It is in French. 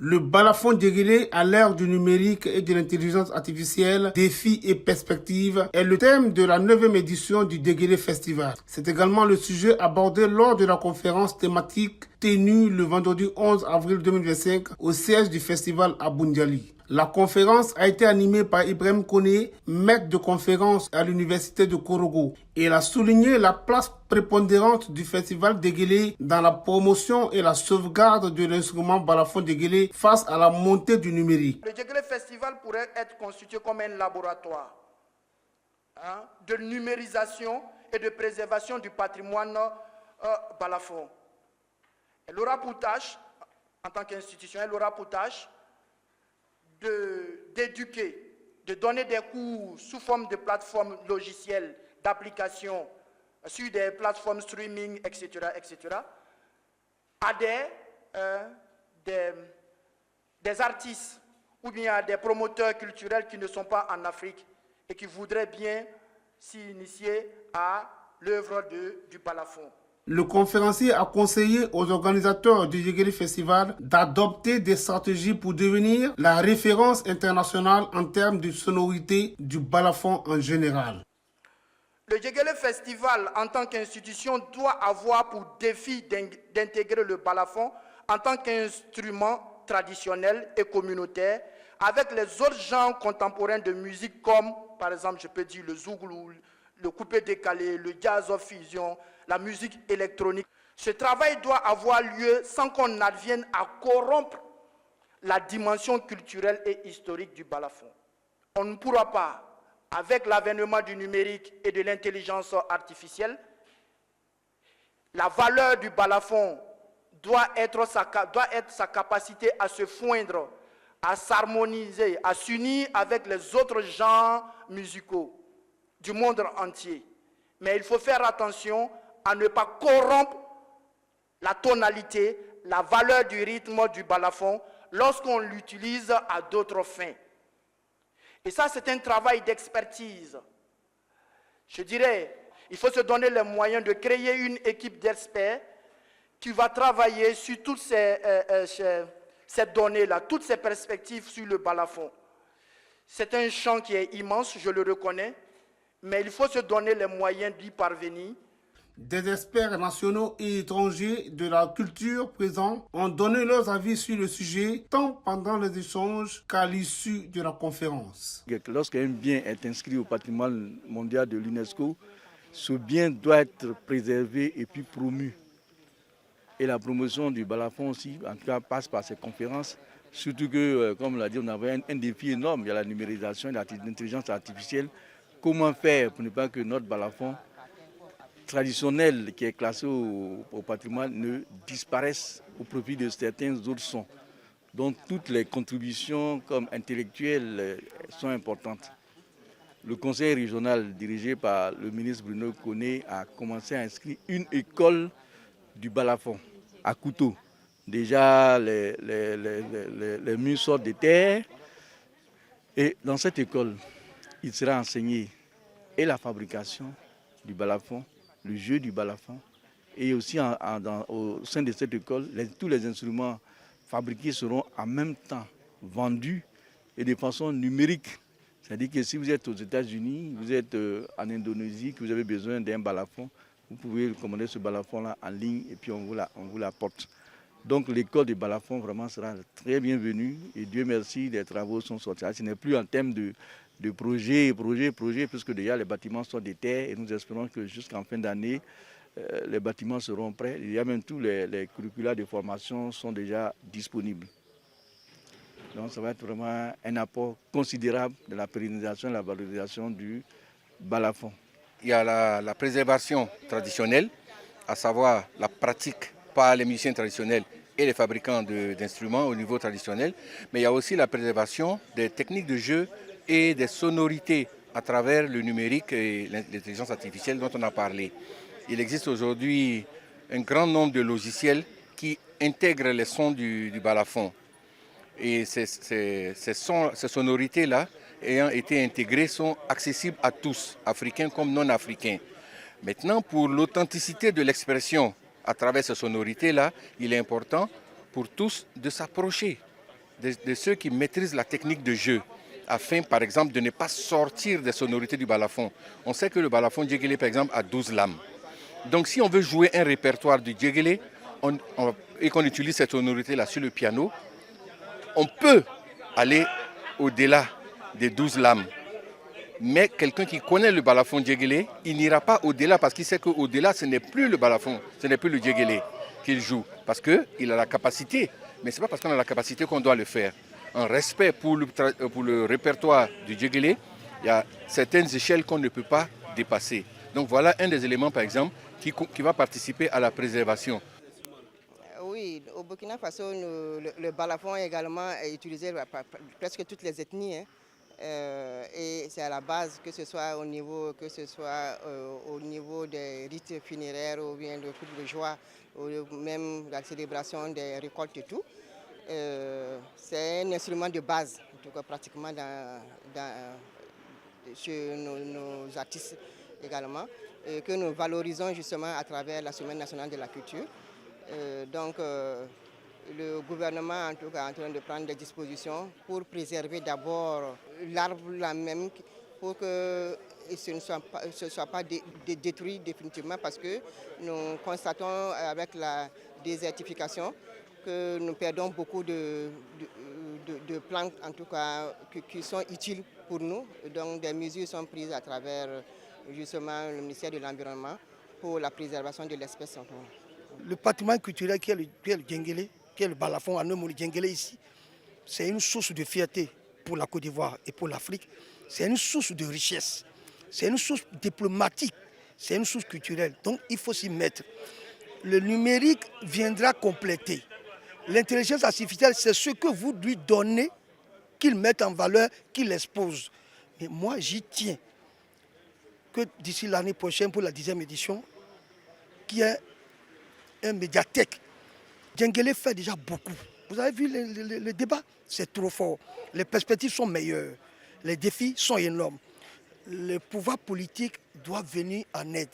Le balafon Djegele à l'ère du numérique et de l'intelligence artificielle, défis et perspectives est le thème de la 9e édition du Djegele Festival. C'est également le sujet abordé lors de la conférence thématique tenue le vendredi 11 avril 2025 au siège du festival à Boundiali. La conférence a été animée par Ibrahim Koné, maître de conférence à l'université de Korogo. Il a souligné la place prépondérante du festival Djegele dans la promotion et la sauvegarde de l'instrument balafon Djegele face à la montée du numérique. Le Djegele Festival pourrait être constitué comme un laboratoire de numérisation et de préservation du patrimoine balafon. Elle aura pour tâche, en tant qu'institution, elle aura pour tâche d'éduquer, de donner des cours sous forme de plateformes logicielles, d'applications, sur des plateformes streaming, etc., à des artistes ou bien à des promoteurs culturels qui ne sont pas en Afrique et qui voudraient bien s'initier à l'œuvre du balafon. Le conférencier a conseillé aux organisateurs du Djegele Festival d'adopter des stratégies pour devenir la référence internationale en termes de sonorité du balafon en général. Le Djegele Festival, en tant qu'institution, doit avoir pour défi d'intégrer le balafon en tant qu'instrument traditionnel et communautaire avec les autres genres contemporains de musique comme, par exemple, je peux dire le zouglou, le coupé décalé, le jazz of fusion, la musique électronique. Ce travail doit avoir lieu sans qu'on advienne à corrompre la dimension culturelle et historique du balafon. On ne pourra pas, avec l'avènement du numérique et de l'intelligence artificielle, la valeur du balafon doit être sa capacité à se fondre, à s'harmoniser, à s'unir avec les autres genres musicaux du monde entier. Mais il faut faire attention à ne pas corrompre la tonalité, la valeur du rythme du balafon lorsqu'on l'utilise à d'autres fins. Et ça, c'est un travail d'expertise. Je dirais, il faut se donner les moyens de créer une équipe d'experts qui va travailler sur toutes ces données-là, toutes ces perspectives sur le balafon. C'est un champ qui est immense, je le reconnais, mais il faut se donner les moyens d'y parvenir. Des experts nationaux et étrangers de la culture présents ont donné leurs avis sur le sujet, tant pendant les échanges qu'à l'issue de la conférence. Lorsqu'un bien est inscrit au patrimoine mondial de l'UNESCO, ce bien doit être préservé et puis promu. Et la promotion du balafon aussi, en tout cas, passe par ces conférences. Surtout que, comme on l'a dit, on avait un défi énorme. Il y a la numérisation, l'intelligence artificielle. Comment faire pour ne pas que notre balafon traditionnel qui est classé au patrimoine ne disparaisse au profit de certains autres sons. Donc toutes les contributions comme intellectuelles sont importantes. Le conseil régional dirigé par le ministre Bruno Koné a commencé à inscrire une école du balafon à Couteau. Déjà les murs sortent de terre et dans cette école, il sera enseigné et la fabrication du balafon, le jeu du balafon, et aussi au sein de cette école, tous les instruments fabriqués seront en même temps vendus et de façon numérique. C'est-à-dire que si vous êtes aux États-Unis, vous êtes en Indonésie, que vous avez besoin d'un balafon, vous pouvez commander ce balafon-là en ligne et puis on vous l'apporte. Donc l'école du balafon vraiment sera très bienvenue et Dieu merci, les travaux sont sortis. Ce n'est plus en termes de projet, puisque déjà les bâtiments sont de terre et nous espérons que jusqu'en fin d'année, les bâtiments seront prêts. Il y a même tous les curricula de formation sont déjà disponibles. Donc ça va être vraiment un apport considérable de la pérennisation et la valorisation du balafon. Il y a la préservation traditionnelle, à savoir la pratique par les musiciens traditionnels et les fabricants d'instruments au niveau traditionnel, mais il y a aussi la préservation des techniques de jeu et des sonorités à travers le numérique et l'intelligence artificielle dont on a parlé. Il existe aujourd'hui un grand nombre de logiciels qui intègrent les sons du balafon. Et ces sonorités-là, ayant été intégrées, sont accessibles à tous, africains comme non africains. Maintenant, pour l'authenticité de l'expression à travers ces sonorités-là, il est important pour tous de s'approcher de ceux qui maîtrisent la technique de jeu, afin par exemple de ne pas sortir des sonorités du balafon. On sait que le balafon djegele par exemple a 12 lames. Donc si on veut jouer un répertoire du djegele et qu'on utilise cette sonorité-là sur le piano, on peut aller au-delà des 12 lames. Mais quelqu'un qui connaît le balafon djegele, il n'ira pas au-delà parce qu'il sait qu'au-delà, ce n'est plus le balafon, ce n'est plus le djegele qu'il joue. Parce qu'il a la capacité, mais ce n'est pas parce qu'on a la capacité qu'on doit le faire. En respect pour le répertoire du djegele, il y a certaines échelles qu'on ne peut pas dépasser. Donc voilà un des éléments, par exemple, qui va participer à la préservation. Oui, au Burkina Faso, le balafon également est utilisé par presque toutes les ethnies. Hein. Et c'est à la base, que ce soit au niveau des rites funéraires ou bien de coups de joie, ou même la célébration des récoltes et tout. C'est un instrument de base, en tout cas pratiquement chez nos artistes également, que nous valorisons justement à travers la Semaine nationale de la culture. Donc le gouvernement en tout cas est en train de prendre des dispositions pour préserver d'abord l'arbre là même, pour que ce ne soit pas détruit définitivement, parce que nous constatons avec la désertification que nous perdons beaucoup de plantes en tout cas qui sont utiles pour nous. Donc des mesures sont prises à travers justement le ministère de l'Environnement pour la préservation de l'espèce. Le patrimoine culturel qui est le djengele, qui est le balafon, à le djengele ici, c'est une source de fierté pour la Côte d'Ivoire et pour l'Afrique. C'est une source de richesse, c'est une source diplomatique, c'est une source culturelle. Donc il faut s'y mettre. Le numérique viendra compléter. L'intelligence artificielle, c'est ce que vous lui donnez, qu'il mette en valeur, qu'il expose. Mais moi, j'y tiens que d'ici l'année prochaine, pour la 10e édition, qu'il y ait un médiathèque. Djengele fait déjà beaucoup. Vous avez vu le débat? C'est trop fort. Les perspectives sont meilleures. Les défis sont énormes. Le pouvoir politique doit venir en aide.